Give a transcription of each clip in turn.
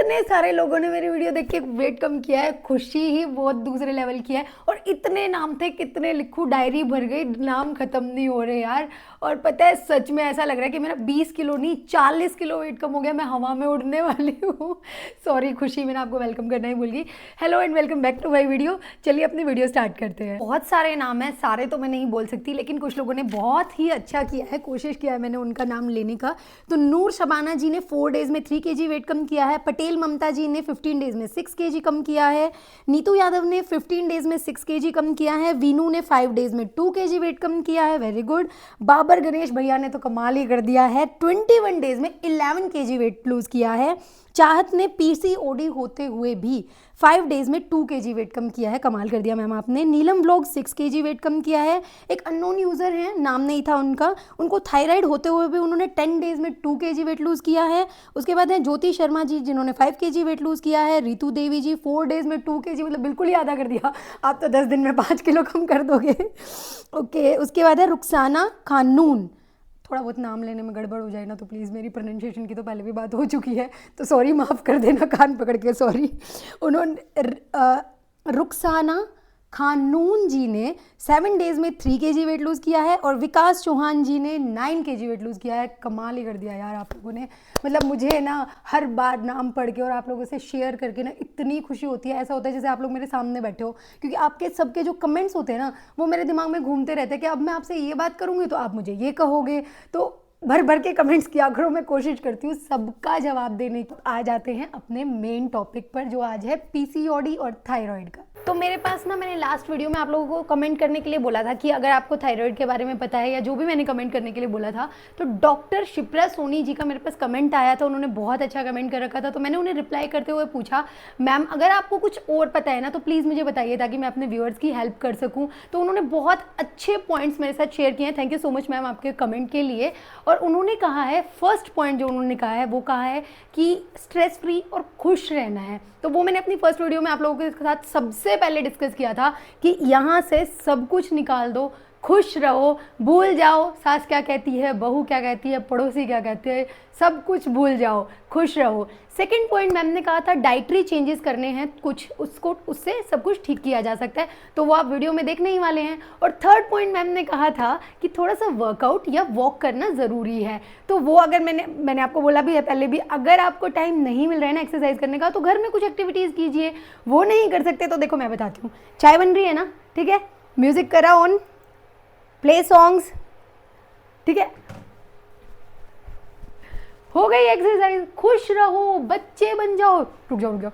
इतने सारे लोगों ने मेरी वीडियो देख के वेट कम किया है, खुशी ही बहुत दूसरे लेवल की है। और इतने नाम थे, कितने लिखूं, डायरी भर गई, नाम खत्म नहीं हो रहे यार। और पता है सच में ऐसा लग रहा है कि मेरा 20 किलो नहीं 40 किलो वेट कम हो गया, मैं हवा में उड़ने वाली हूँ। सॉरी खुशी, मैंने आपको वेलकम करना ही भूल गई। Hello and welcome back to my video. चलिए अपनी वीडियो स्टार्ट करते हैं। बहुत सारे नाम हैं, सारे तो मैं नहीं बोल सकती, लेकिन कुछ लोगों ने बहुत ही अच्छा किया है, कोशिश किया है मैंने उनका नाम लेने का। तो नूर शबाना जी ने 4 डेज में 3 kg वेट कम किया है। पटेल ममता जी ने 15 डेज में 6 kg कम किया है। नीतू यादव ने 15 डेज में 6 kg कम किया है। वीनू ने 5 डेज में 2 kg वेट कम किया है, वेरी गुड। बाबर गणेश भैया ने तो कमाल ही कर दिया है, 21 डेज में 11 kg वेट लूज किया है। चाहत ने पीसीओडी होते हुए भी 5 डेज में 2 kg वेट कम किया है, कमाल कर दिया मैम आपने। नीलम व्लॉग 6 kg वेट कम किया है। एक अननोन यूज़र है, नाम नहीं था उनका, उनको थायराइड होते हुए भी उन्होंने 10 डेज में 2 kg वेट लूज़ किया है। उसके बाद है ज्योति शर्मा जी, जिन्होंने 5 kg वेट लूज़ किया है। रितु देवी जी 4 डेज में 2 kg, मतलब बिल्कुल ही आधा कर दिया। आप तो 10 दिन में 5 किलो कम कर दोगे। ओके, उसके बाद है रुखसाना खानून। थोड़ा बहुत नाम लेने में गड़बड़ हो जाए ना तो प्लीज़, मेरी प्रोनाउंसिएशन की तो पहले भी बात हो चुकी है, तो सॉरी, माफ़ कर देना, कान पकड़ के सॉरी। उन्होंने रुखसाना खानून जी ने 7 डेज में 3 kg वेट लूज़ किया है। और विकास चौहान जी ने 9 kg वेट लूज़ किया है। कमाल ही कर दिया यार आप लोगों ने। मतलब मुझे ना हर बार नाम पढ़ के और आप लोगों से शेयर करके ना इतनी खुशी होती है, ऐसा होता है जैसे आप लोग मेरे सामने बैठे हो। क्योंकि आपके सबके जो कमेंट्स होते हैं ना, वो मेरे दिमाग में घूमते रहते हैं कि अब मैं आपसे ये बात करूँगी तो आप मुझे ये कहोगे। तो भर भर के कमेंट्स किया करो, मैं कोशिश करती हूँ सबका जवाब देने की। आ जाते हैं अपने मेन टॉपिक पर, जो आज है पीसीओडी और थायराइड का। तो मेरे पास ना, मैंने लास्ट वीडियो में आप लोगों को कमेंट करने के लिए बोला था कि अगर आपको थायराइड के बारे में पता है, या जो भी मैंने कमेंट करने के लिए बोला था, तो डॉक्टर शिप्रा सोनी जी का मेरे पास कमेंट आया था। उन्होंने बहुत अच्छा कमेंट कर रखा था, तो मैंने उन्हें रिप्लाई करते हुए पूछा, मैम अगर आपको कुछ और पता है ना तो प्लीज़ मुझे बताइए, ताकि मैं अपने व्यूअर्स की हेल्प कर सकूँ। तो उन्होंने बहुत अच्छे पॉइंट्स मेरे साथ शेयर किए हैं। Thank you so much ma'am आपके कमेंट के लिए। और उन्होंने कहा है, फर्स्ट पॉइंट जो उन्होंने कहा है वो कहा है कि स्ट्रेस फ्री और खुश रहना है। तो वो मैंने अपनी फर्स्ट वीडियो में आप लोगों के साथ सबसे पहले डिस्कस किया था कि यहाँ से सब कुछ निकाल दो, खुश रहो, भूल जाओ सास क्या कहती है, बहू क्या कहती है, पड़ोसी क्या कहते हैं, सब कुछ भूल जाओ, खुश रहो। सेकंड पॉइंट मैम ने कहा था डाइटरी चेंजेस करने हैं कुछ, उससे सब कुछ ठीक किया जा सकता है, तो वो आप वीडियो में देखने ही वाले हैं। और थर्ड पॉइंट मैम ने कहा था कि थोड़ा सा वर्कआउट या वॉक करना ज़रूरी है। तो वो अगर मैंने आपको बोला भी है पहले भी, अगर आपको टाइम नहीं मिल रहा है ना एक्सरसाइज करने का, तो घर में कुछ एक्टिविटीज़ कीजिए। वो नहीं कर सकते तो देखो मैं बताती हूँ, चाय बन रही है ना, ठीक है, म्यूज़िक करा ऑन, प्ले सॉन्ग्स, ठीक है, हो गई एक्सरसाइज, खुश रहो, बच्चे बन जाओ। रुक जाओ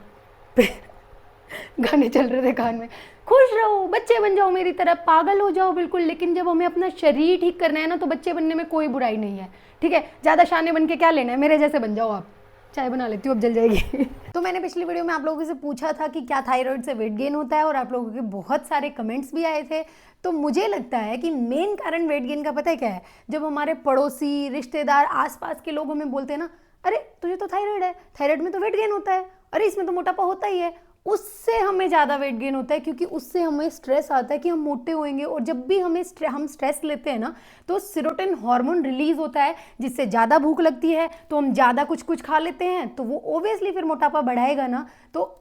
गाने चल रहे थे कान में। खुश रहो, बच्चे बन जाओ, मेरी तरह पागल हो जाओ बिल्कुल। लेकिन जब हमें अपना शरीर ठीक करना है ना, तो बच्चे बनने में कोई बुराई नहीं है, ठीक है। ज़्यादा शाने बन के क्या लेना है, मेरे जैसे बन जाओ आप। चाय बना लेती हूँ, अब जल जाएगी। तो मैंने पिछली वीडियो में आप लोगों से पूछा था कि क्या थायराइड से वेट गेन होता है, और आप लोगों के बहुत सारे कमेंट्स भी आए थे। तो मुझे लगता है कि मेन कारण वेट गेन का पता है क्या है, जब हमारे पड़ोसी, रिश्तेदार, आसपास के लोग हमें बोलते हैं ना, अरे तुझे तो थायराइड है, थायराइड में तो वेट गेन होता है, अरे इसमें तो मोटापा होता ही है, उससे हमें ज़्यादा वेट गेन होता है। क्योंकि उससे हमें स्ट्रेस आता है कि हम मोटे होंगे। और जब भी हम स्ट्रेस लेते हैं ना, तो सेरोटोनिन हार्मोन रिलीज होता है, जिससे ज़्यादा भूख लगती है, तो हम ज़्यादा कुछ खा लेते हैं, तो वो ओबियसली फिर मोटापा बढ़ाएगा ना। तो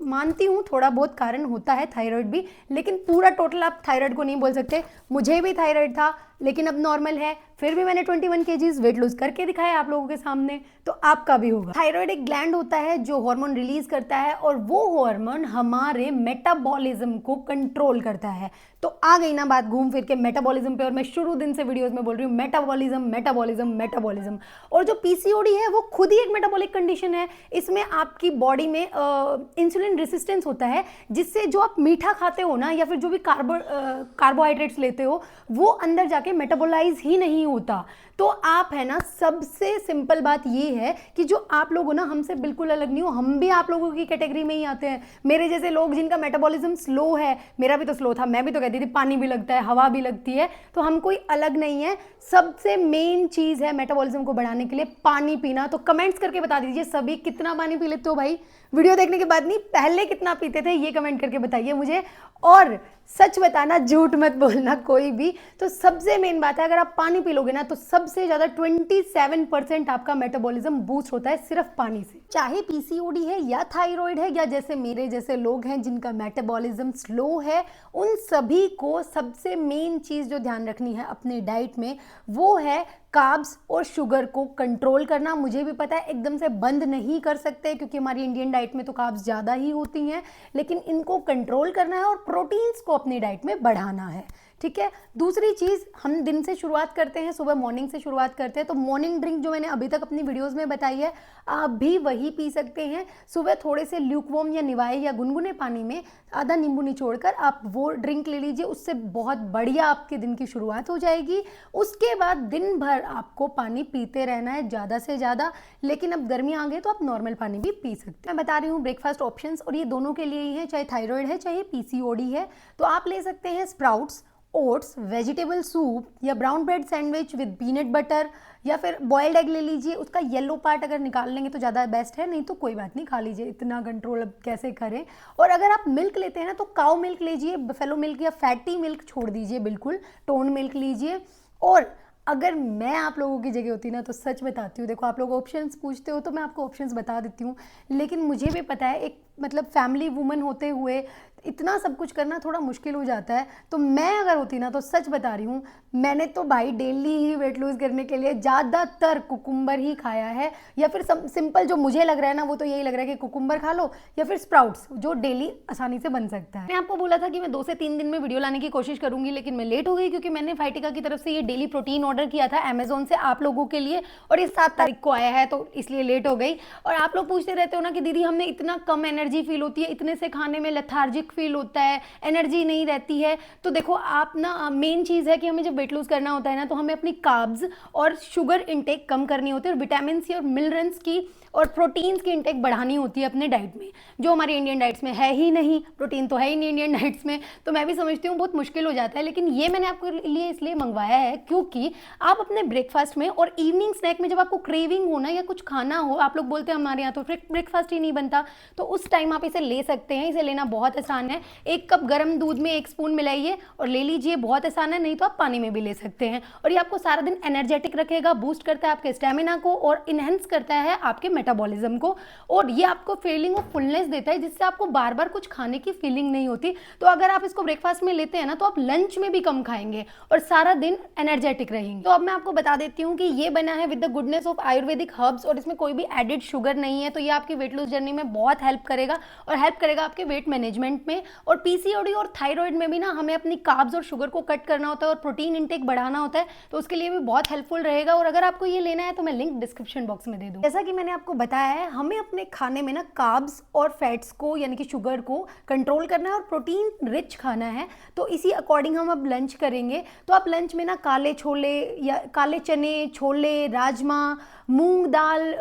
मानती हूँ थोड़ा बहुत कारण होता है थायराइड भी, लेकिन पूरा टोटल आप थायराइड को नहीं बोल सकते। मुझे भी थायराइड था, लेकिन अब नॉर्मल है, फिर भी मैंने 21 kg वेट लूज करके दिखाया आप लोगों के सामने, तो आपका भी होगा। थायराइड एक ग्लैंड होता है जो हार्मोन रिलीज करता है, और वो हार्मोन हमारे मेटाबॉलिज्म को कंट्रोल करता है। तो आ गई ना बात घूम फिर के मेटाबॉलिज्म पे, और मैं शुरू दिन से वीडियोस में बोल रही हूँ मेटाबॉलिज्म मेटाबॉलिज्म मेटाबॉलिज्म। और जो पीसीओडी है वो खुद ही एक मेटाबॉलिक कंडीशन है। इसमें आपकी बॉडी में इंसुलिन रेसिस्टेंस होता है, जिससे जो आप मीठा खाते हो ना, या फिर जो भी कार्बोहाइड्रेट्स लेते हो, वो अंदर जाके मेटाबोलाइज ही नहीं होता। तो आप है ना, सबसे सिंपल बात ये है कि जो आप लोग हो ना, हमसे बिल्कुल अलग नहीं हो, हम भी आप लोगों की कैटेगरी में ही आते हैं। मेरे जैसे लोग जिनका मेटाबॉलिज्म स्लो है, मेरा भी तो स्लो था, मैं भी तो कहती थी पानी भी लगता है, हवा भी लगती है, तो हम कोई अलग नहीं है। सबसे मेन चीज़ है मेटाबॉलिज्म को बढ़ाने के लिए पानी पीना। तो कमेंट्स करके बता दीजिए सभी, कितना पानी पी लेते हो भाई, वीडियो देखने के बाद नहीं, पहले कितना पीते थे, ये कमेंट करके बताइए मुझे। और सच बताना, झूठ मत बोलना कोई भी। तो सबसे मेन बात है, अगर आप पानी पी लोगे ना, तो सबसे ज़्यादा 27% आपका मेटाबॉलिज्म बूस्ट होता है सिर्फ पानी से। चाहे पीसीओडी है या थायराइड है या जैसे मेरे जैसे लोग हैं जिनका मेटाबॉलिज्म स्लो है, उन सभी को सबसे मेन चीज़ जो ध्यान रखनी है अपनी डाइट में वो है कार्ब्स और शुगर को कंट्रोल करना। मुझे भी पता है एकदम से बंद नहीं कर सकते क्योंकि हमारी इंडियन डाइट में तो कार्ब्स ज़्यादा ही होती हैं, लेकिन इनको कंट्रोल करना है और प्रोटीन्स को अपनी डाइट में बढ़ाना है, ठीक है। दूसरी चीज़, हम दिन से शुरुआत करते हैं, सुबह मॉर्निंग से शुरुआत करते हैं, तो मॉर्निंग ड्रिंक जो मैंने अभी तक अपनी वीडियोस में बताई है आप भी वही पी सकते हैं। सुबह थोड़े से ल्यूकवार्म या निवाए या गुनगुने पानी में आधा नींबू निचोड़कर आप वो ड्रिंक ले लीजिए, उससे बहुत बढ़िया आपके दिन की शुरुआत हो जाएगी। उसके बाद दिन भर आपको पानी पीते रहना है ज़्यादा से ज़्यादा, लेकिन अब गर्मी आ गई तो आप नॉर्मल पानी भी पी सकते हैं। मैं बता रही हूँ ब्रेकफास्ट ऑप्शंस, और ये दोनों के लिए ही है, चाहे थायराइड है चाहे पीसीओडी है। तो आप ले सकते हैं स्प्राउट्स, ओट्स, वेजिटेबल सूप या brown bread sandwich with peanut butter, या फिर बॉइल्ड एग ले लीजिए। उसका येलो पार्ट अगर निकाल लेंगे तो ज़्यादा बेस्ट है, नहीं तो कोई बात नहीं, खा लीजिए, इतना कंट्रोल अब कैसे करें। और अगर आप मिल्क लेते हैं ना तो काउ मिल्क लीजिए, बफेलो मिल्क या फैटी मिल्क छोड़ दीजिए, बिल्कुल टोन मिल्क लीजिए। और अगर मैं आप लोगों की जगह होती ना तो सच बताती हूँ, देखो आप लोग ऑप्शंस पूछते हो तो मैं आपको ऑप्शंस बता देती हूँ, लेकिन मुझे भी पता है एक मतलब फैमिली वुमन होते हुए इतना सब कुछ करना थोड़ा मुश्किल हो जाता है। तो मैं अगर होती ना तो सच बता रही हूँ, मैंने तो भाई डेली ही वेट लूज़ करने के लिए ज़्यादातर कुकुम्बर ही खाया है, या फिर सिंपल जो मुझे लग रहा है ना वो तो यही लग रहा है कि कुकुम्बर खा लो, या फिर स्प्राउट्स जो डेली आसानी से बन सकता है। मैं आपको बोला था कि मैं 2 से 3 दिन में वीडियो लाने की कोशिश करूंगी, लेकिन मैं लेट हो गई क्योंकि मैंने फाइटिका की तरफ से ये डेली प्रोटीन ऑर्डर किया था अमेजोन से आप लोगों के लिए, और ये 7 तारीख को आया है तो इसलिए लेट हो गई। और आप लोग पूछते रहते हो ना कि दीदी हमें इतना कम एनर्जी फील होती है, इतने से खाने में लेथार्जिक फील होता है, एनर्जी नहीं रहती है। तो देखो आप ना, मेन चीज़ है कि हमें जब वेट लूज करना होता है ना तो हमें अपनी कार्ब्स और शुगर इंटेक कम करनी होती है, और विटामिन सी और मिनरल्स की और प्रोटीन्स की इंटेक बढ़ानी होती है अपने डाइट में, जो हमारी इंडियन डाइट्स में है ही नहीं। प्रोटीन तो है ही नहीं इंडियन डाइट्स में, तो मैं भी समझती हूँ बहुत मुश्किल हो जाता है। लेकिन ये मैंने आपके लिए इसलिए मंगवाया है क्योंकि आप अपने ब्रेकफास्ट में और इवनिंग स्नैक में जब आपको क्रेविंग हो ना या कुछ खाना हो, आप लोग बोलते हैं हमारे यहाँ तो ब्रेकफास्ट ही नहीं बनता, तो उस टाइम आप इसे ले सकते हैं। इसे लेना बहुत आसान है, 1 कप गर्म दूध में 1 स्पून मिलाइए और ले लीजिए, बहुत आसान है। नहीं तो आप पानी में भी ले सकते हैं, और ये आपको सारा दिन एनर्जेटिक रखेगा, बूस्ट करता है आपके स्टेमिना को और इनहेंस करता है आपके मेटाबॉलिज्म को, और ये आपको फीलिंग ऑफ फुलनेस देता है जिससे आपको बार बार कुछ खाने की फीलिंग नहीं होती। तो अगर आप इसको ब्रेकफास्ट में लेते हैं ना तो आप लंच में भी कम खाएंगे और सारा दिन एनर्जेटिक रहेंगे। तो अब मैं आपको बता देती हूँ कि ये बना है with the goodness of Ayurvedic herbs, और इसमें कोई भी एडेड शुगर नहीं है, तो ये आपकी वेट लूज जर्नी में बहुत हेल्प करेगा और हेल्प करेगा आपके वेट मैनेजमेंट में। और पीसीओडी और थायराइड में भी ना हमें अपनी कार्ब्स और शुगर को कट करना होता है और प्रोटीन इंटेक बढ़ाना होता है, तो उसके लिए भी बहुत हेल्पफुल रहेगा। और अगर आपको ये लेना है तो मैं लिंक डिस्क्रिप्शन बॉक्स में दे दूँ। जैसा कि मैंने आपको बताया है, हमें अपने खाने में ना कार्ब्स और फैट्स को यानी कि शुगर को कंट्रोल करना है और प्रोटीन रिच खाना है, तो इसी अकॉर्डिंग हम अब लंच करेंगे। तो आप लंच में ना काले छोले या काले चने, छोले, राजमा, मूंग दाल,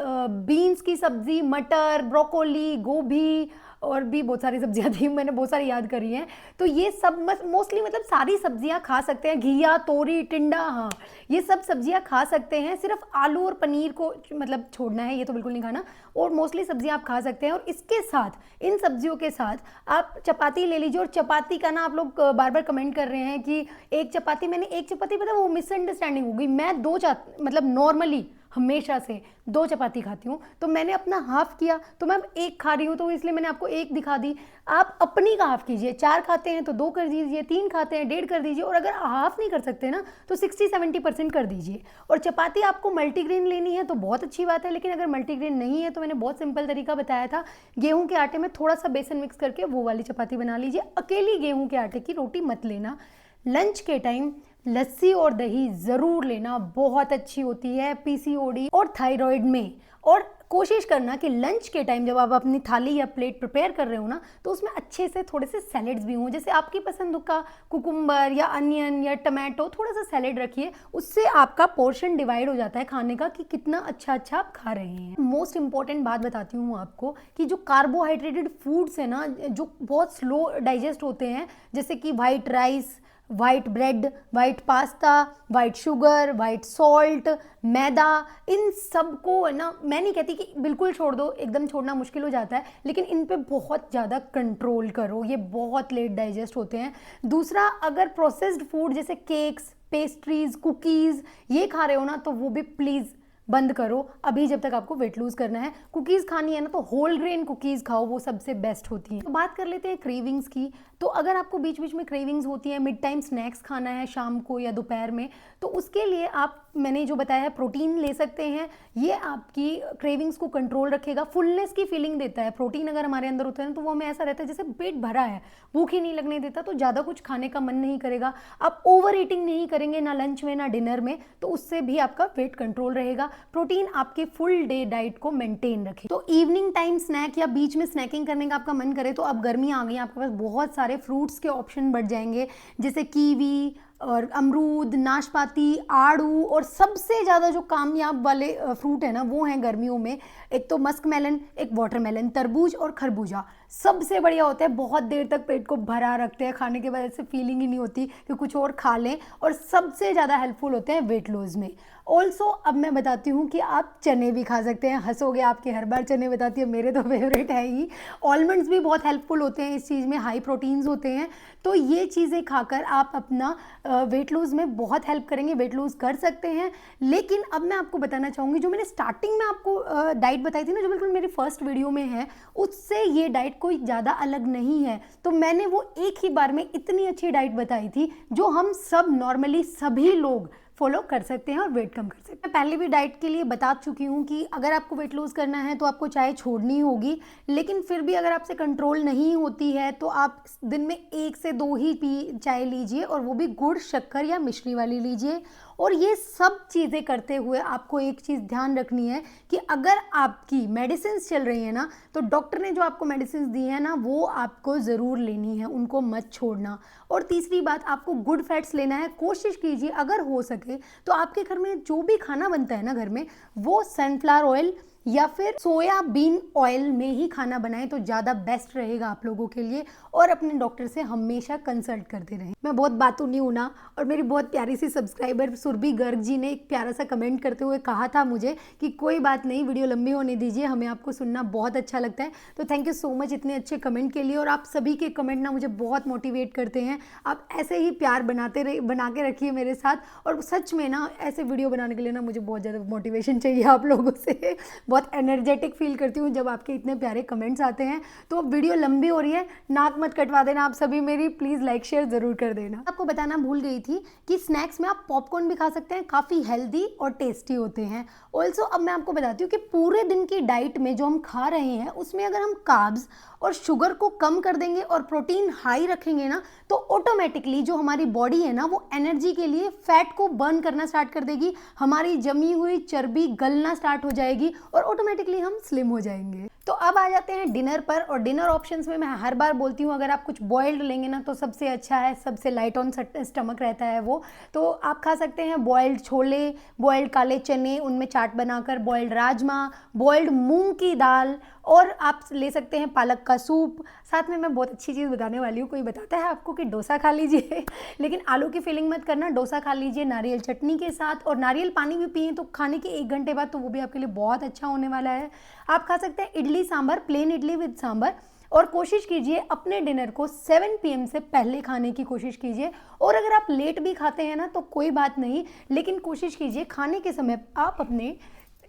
बीन्स की सब्जी, मटर, ब्रोकोली, गोभी और भी बहुत सारी सब्जियां थी, मैंने बहुत सारी याद करी हैं। तो ये सब मोस्टली मतलब सारी सब्जियां खा सकते हैं, घिया, तोरी, टिंडा, हाँ ये सब सब्जियां खा सकते हैं। सिर्फ आलू और पनीर को मतलब छोड़ना है, ये तो बिल्कुल नहीं खाना, और मोस्टली सब्जियां आप खा सकते हैं। और इसके साथ, इन सब्जियों के साथ आप चपाती ले लीजिए। और चपाती का ना आप लोग बार बार कमेंट कर रहे हैं कि एक चपाती, मैंने एक चपाती, पता वो मिसअंडरस्टैंडिंग हो गई, मैं 2 मतलब नॉर्मली हमेशा से 2 चपाती खाती हूँ, तो मैंने अपना हाफ किया, तो मैं अब 1 खा रही हूँ, तो इसलिए मैंने आपको 1 दिखा दी। आप अपनी का हाफ कीजिए, 4 खाते हैं तो 2 कर दीजिए, 3 खाते हैं 1.5 कर दीजिए, और अगर हाफ नहीं कर सकते ना तो 60-70% कर दीजिए। और चपाती आपको मल्टीग्रेन लेनी है तो बहुत अच्छी बात है, लेकिन अगर मल्टीग्रेन नहीं है तो मैंने बहुत सिंपल तरीका बताया था, गेहूँ के आटे में थोड़ा सा बेसन मिक्स करके वो वाली चपाती बना लीजिए। अकेली गेहूँ के आटे की रोटी मत लेना। लंच के टाइम लस्सी और दही ज़रूर लेना, बहुत अच्छी होती है पीसीओडी और थायराइड में। और कोशिश करना कि लंच के टाइम जब आप अपनी थाली या प्लेट प्रिपेयर कर रहे हो ना तो उसमें अच्छे से थोड़े से सैलेड्स भी हों, जैसे आपकी पसंद का कुकुम्बर या अनियन या टमाटो, थोड़ा सा सैलेड रखिए, उससे आपका पोर्शन डिवाइड हो जाता है खाने का कि कितना अच्छा अच्छा आप खा रहे हैं। मोस्ट इंपॉर्टेंट बात बताती हूँ आपको कि जो कार्बोहाइड्रेटेड फूड्स है ना, जो बहुत स्लो डाइजेस्ट होते हैं, जैसे कि white rice, white bread, white pasta, white sugar, white salt, maida, इन सब को ना, मैं नहीं कहती कि बिल्कुल छोड़ दो, एकदम छोड़ना मुश्किल हो जाता है, लेकिन इन पे बहुत ज़्यादा कंट्रोल करो, ये बहुत लेट डाइजेस्ट होते हैं। दूसरा, अगर प्रोसेस्ड फूड जैसे केक्स, पेस्ट्रीज, कुकीज़ ये खा रहे हो ना तो वो भी प्लीज़ बंद करो अभी, जब तक आपको वेट लूज करना है। कुकीज़ खानी है ना तो होल ग्रेन कुकीज़ खाओ, वो सबसे बेस्ट होती हैं। तो बात कर लेते हैं क्रेविंग्स की। तो अगर आपको बीच बीच में क्रेविंग्स होती है, मिड टाइम स्नैक्स खाना है शाम को या दोपहर में, तो उसके लिए आप, मैंने जो बताया है, प्रोटीन ले सकते हैं। ये आपकी क्रेविंग्स को कंट्रोल रखेगा, फुलनेस की फीलिंग देता है। प्रोटीन अगर हमारे अंदर होता है ना तो वो हमें ऐसा रहता है जैसे पेट भरा है, भूख ही नहीं लगने देता, तो ज़्यादा कुछ खाने का मन नहीं करेगा। आप ओवर ईटिंग नहीं करेंगे ना लंच में ना डिनर में, तो उससे भी आपका वेट कंट्रोल रहेगा। प्रोटीन आपके फुल डे डाइट को मेंटेन रखे। तो इवनिंग टाइम स्नैक या बीच में स्नैकिंग करने का आपका मन करे तो अब गर्मियाँ आ गई, आपके पास बहुत सारे फ्रूट्स के ऑप्शन बढ़ जाएंगे, जैसे कीवी और अमरूद, नाशपाती, आड़ू, और सबसे ज़्यादा जो कामयाब वाले फ्रूट है ना वो हैं गर्मियों में, एक तो मस्क मेलन, एक वाटरमेलन, तरबूज और खरबूजा। सबसे बढ़िया होता है, बहुत देर तक पेट को भरा रखते हैं, खाने के बाद ऐसे फीलिंग ही नहीं होती कि कुछ और खा लें, और सबसे ज़्यादा हेल्पफुल होते हैं वेट लॉस में। ऑल्सो अब मैं बताती हूँ कि आप चने भी खा सकते हैं। हंसोगे आपके, हर बार चने बताती है, मेरे तो फेवरेट है ही। ऑलमंड्स भी बहुत हेल्पफुल होते हैं इस चीज़ में, हाई प्रोटीन्स होते हैं। तो ये चीज़ें खाकर आप अपना वेट लूज़ में बहुत हेल्प करेंगे, वेट लूज़ कर सकते हैं। लेकिन अब मैं आपको बताना चाहूँगी, जो मैंने स्टार्टिंग में आपको डाइट बताई थी ना, जो बिल्कुल मेरी फर्स्ट वीडियो में है, उससे ये डाइट कोई ज़्यादा अलग नहीं है। तो मैंने वो एक ही बार में इतनी अच्छी डाइट बताई थी जो हम सब नॉर्मली सभी लोग फॉलो कर सकते हैं और वेट कम कर सकते हैं। मैं पहले भी डाइट के लिए बता चुकी हूँ कि अगर आपको वेट लूज़ करना है तो आपको चाय छोड़नी होगी, लेकिन फिर भी अगर आपसे कंट्रोल नहीं होती है तो आप दिन में 1 से 2 ही चाय लीजिए, और वो भी गुड़, शक्कर या मिश्री वाली लीजिए। और ये सब चीज़ें करते हुए आपको एक चीज़ ध्यान रखनी है कि अगर आपकी मेडिसिन चल रही है ना, तो डॉक्टर ने जो आपको मेडिसिन दी है ना वो आपको ज़रूर लेनी है, उनको मत छोड़ना। और तीसरी बात, आपको गुड फैट्स लेना है। कोशिश कीजिए अगर हो सके तो आपके घर में जो भी खाना बनता है ना घर में, वो सनफ्लावर ऑयल या फिर सोयाबीन ऑयल में ही खाना बनाएं तो ज़्यादा बेस्ट रहेगा आप लोगों के लिए। और अपने डॉक्टर से हमेशा कंसल्ट करते रहें। मैं बहुत बातूं नहीं हूं ना, और मेरी बहुत प्यारी सी सब्सक्राइबर सुरभि गर्ग जी ने एक प्यारा सा कमेंट करते हुए कहा था मुझे कि कोई बात नहीं, वीडियो लंबी होने दीजिए, हमें आपको सुनना बहुत अच्छा लगता है। तो थैंक यू सो मच इतने अच्छे कमेंट के लिए, और आप सभी के कमेंट ना मुझे बहुत मोटिवेट करते हैं। आप ऐसे ही प्यार बना के रखिए मेरे साथ, और सच में ना ऐसे वीडियो बनाने के लिए ना मुझे बहुत ज़्यादा मोटिवेशन चाहिए आप लोगों से। बहुत एनर्जेटिक फील करती हूँ जब आपके इतने प्यारे कमेंट्स आते हैं। तो वीडियो लंबी हो रही है, नाक मत कटवा देना आप सभी मेरी, प्लीज़ लाइक शेयर ज़रूर कर देना। आपको बताना भूल गई थी कि स्नैक्स में आप पॉपकॉर्न भी खा सकते हैं, काफ़ी हेल्दी और टेस्टी होते हैं। ऑल्सो अब मैं आपको बताती हूँ कि पूरे दिन की डाइट में जो हम खा रहे हैं उसमें अगर हम कार्ब्स और शुगर को कम कर देंगे और प्रोटीन हाई रखेंगे ना, तो ऑटोमेटिकली जो हमारी बॉडी है ना वो एनर्जी के लिए फैट को बर्न करना स्टार्ट कर देगी, हमारी जमी हुई चर्बी गलना स्टार्ट हो जाएगी और ऑटोमेटिकली हम स्लिम हो जाएंगे। तो अब आ जाते हैं डिनर पर, और डिनर ऑप्शंस में मैं हर बार बोलती हूँ अगर आप कुछ बॉइल्ड लेंगे ना तो सबसे अच्छा है, सबसे लाइट ऑन स्टमक रहता है वो। तो आप खा सकते हैं बॉइल्ड छोले, बॉइल्ड काले चने, उनमें चाट बनाकर, बॉइल्ड राजमा, बॉइल्ड मूंग की दाल, और आप ले सकते हैं पालक का सूप। साथ में मैं बहुत अच्छी चीज़ बताने वाली हूँ, कोई बताता है आपको कि डोसा खा लीजिए लेकिन आलू की फीलिंग मत करना, डोसा खा लीजिए नारियल चटनी के साथ, और नारियल पानी भी पिए तो खाने के 1 घंटे बाद, तो वो भी आपके लिए बहुत अच्छा होने वाला है। आप खा सकते हैं इडली सांभर, प्लेन इडली विद सांभर, और कोशिश कीजिए अपने डिनर को 7 PM से पहले खाने की कोशिश कीजिए। और अगर आप लेट भी खाते हैं ना तो कोई बात नहीं, लेकिन कोशिश कीजिए खाने के समय आप अपने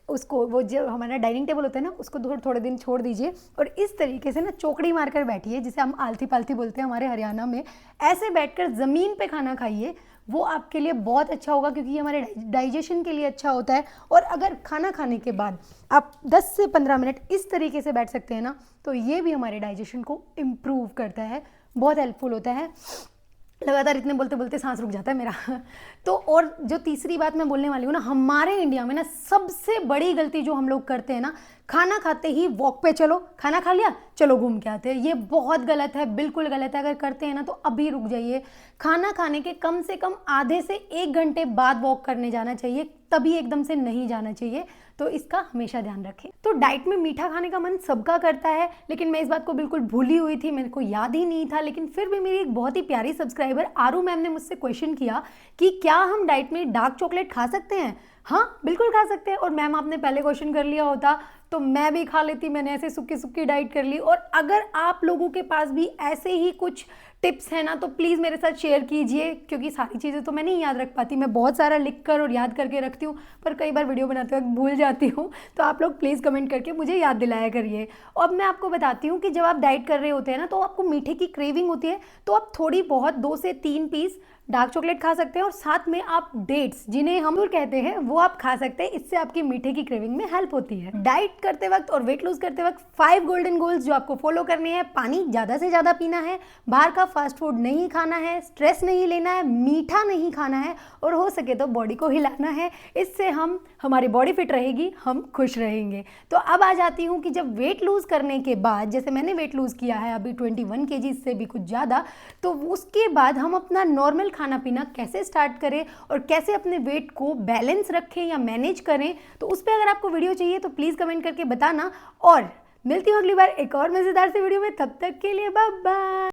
उसको, वो जो हमारा डाइनिंग टेबल होता है ना, उसको थोड़े दिन छोड़ दीजिए, और इस तरीके से ना चौकड़ी मारकर बैठिए, जिसे हम आलती पालती बोलते हैं हमारे हरियाणा में। ऐसे बैठकर ज़मीन पे खाना खाइए, वो आपके लिए बहुत अच्छा होगा, क्योंकि ये हमारे डाइजेशन के लिए अच्छा होता है। और अगर खाना खाने के बाद आप 10 से 15 मिनट इस तरीके से बैठ सकते हैं ना, तो ये भी हमारे डाइजेशन को इम्प्रूव करता है, बहुत हेल्पफुल होता है। लगातार इतने बोलते बोलते सांस रुक जाता है मेरा तो और जो तीसरी बात मैं बोलने वाली हूँ ना, हमारे इंडिया में ना सबसे बड़ी गलती जो हम लोग करते हैं ना, खाना खाते ही वॉक पे चलो, खाना खा लिया चलो घूम के आते हैं। ये बहुत गलत है, बिल्कुल गलत है। अगर करते हैं ना तो अभी रुक जाइए। खाना खाने के कम से कम आधे से 1 घंटे बाद वॉक करने जाना चाहिए, तभी एकदम से नहीं जाना चाहिए। तो इसका हमेशा ध्यान रखें। तो डाइट में मीठा खाने का मन सबका करता है, लेकिन मैं इस बात को बिल्कुल भूली हुई थी, मेरे को याद ही नहीं था। लेकिन फिर भी मेरी एक बहुत ही प्यारी सब्सक्राइबर आरू मैम ने मुझसे क्वेश्चन किया कि क्या हम डाइट में डार्क चॉकलेट खा सकते हैं? हाँ बिल्कुल खा सकते हैं। और मैम आपने पहले क्वेश्चन कर लिया होता तो मैं भी खा लेती, मैंने ऐसे सुक्की सुक्की डाइट कर ली। और अगर आप लोगों के पास भी ऐसे ही कुछ टिप्स हैं ना तो प्लीज़ मेरे साथ शेयर कीजिए, क्योंकि सारी चीज़ें तो मैं नहीं याद रख पाती, मैं बहुत सारा लिख कर और याद करके रखती हूँ, पर कई बार वीडियो बनाते वक्त भूल जाती हूँ। तो आप लोग प्लीज़ कमेंट करके मुझे याद दिलाया करिए। और अब मैं आपको बताती हूँ कि जब आप डाइट कर रहे होते हैं ना तो आपको मीठे की क्रेविंग होती है, तो आप थोड़ी बहुत 2 से 3 पीस डार्क चॉकलेट खा सकते हैं और साथ में आप डेट्स, जिन्हें हम कहते हैं, वो आप खा सकते हैं। इससे आपकी मीठे की क्रेविंग में हेल्प होती है। डाइट करते वक्त और वेट लूज करते वक्त 5 गोल्डन गोल्स जो आपको फॉलो करने हैं: पानी ज़्यादा से ज़्यादा पीना है, बाहर का फास्ट फूड नहीं खाना है, स्ट्रेस नहीं लेना है, मीठा नहीं खाना है, और हो सके तो बॉडी को हिलाना है। इससे हमारी बॉडी फिट रहेगी, हम खुश रहेंगे। तो अब आ जाती हूँ कि जब वेट लूज करने के बाद, जैसे मैंने वेट लूज किया है अभी 21 kg, इससे भी कुछ ज़्यादा, तो उसके बाद हम अपना नॉर्मल खाना पीना कैसे स्टार्ट करें और कैसे अपने वेट को बैलेंस रखें या मैनेज करें। तो उस पर अगर आपको वीडियो चाहिए तो प्लीज़ कमेंट करके बताना, और मिलती हूँ अगली बार एक और मज़ेदार से वीडियो में। तब तक के लिए बाय बाय।